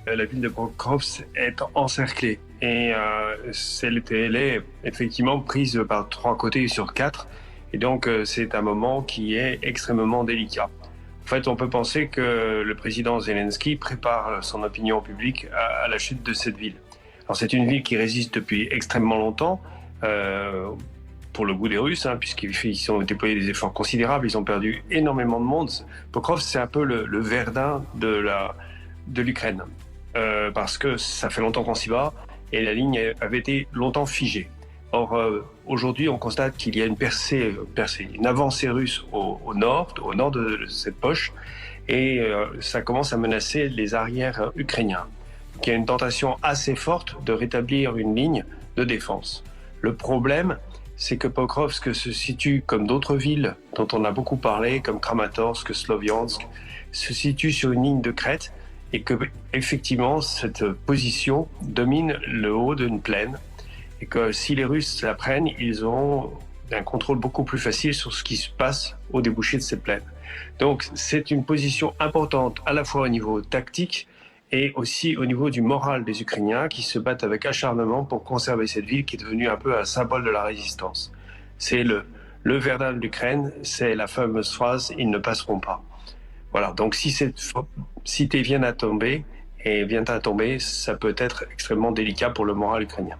la ville de Pokrovsk est encerclée et elle est effectivement prise par 3 côtés sur 4. Et donc, c'est un moment qui est extrêmement délicat. En fait, on peut penser que le président Zelensky prépare son opinion publique à la chute de cette ville. Alors, c'est une ville qui résiste depuis extrêmement longtemps, pour le goût des Russes, puisqu'ils ont déployé des efforts considérables, ils ont perdu énormément de monde. Pokrovsk, c'est un peu le Verdun de l'Ukraine, parce que ça fait longtemps qu'on s'y bat, et la ligne avait été longtemps figée. Or, aujourd'hui, on constate qu'il y a une avancée russe au nord de cette poche, et ça commence à menacer les arrières ukrainiens. Donc, il y a une tentation assez forte de rétablir une ligne de défense. Le problème, c'est que Pokrovsk se situe, comme d'autres villes dont on a beaucoup parlé, comme Kramatorsk, Sloviansk, se situe sur une ligne de crête, et que, effectivement, cette position domine le haut d'une plaine, et que si les Russes la prennent, ils auront un contrôle beaucoup plus facile sur ce qui se passe au débouché de cette plaine. Donc c'est une position importante à la fois au niveau tactique et aussi au niveau du moral des Ukrainiens qui se battent avec acharnement pour conserver cette ville qui est devenue un peu un symbole de la résistance. C'est le Verdun de l'Ukraine, c'est la fameuse phrase « ils ne passeront pas ». Voilà, donc si cette cité vient à tomber, ça peut être extrêmement délicat pour le moral ukrainien.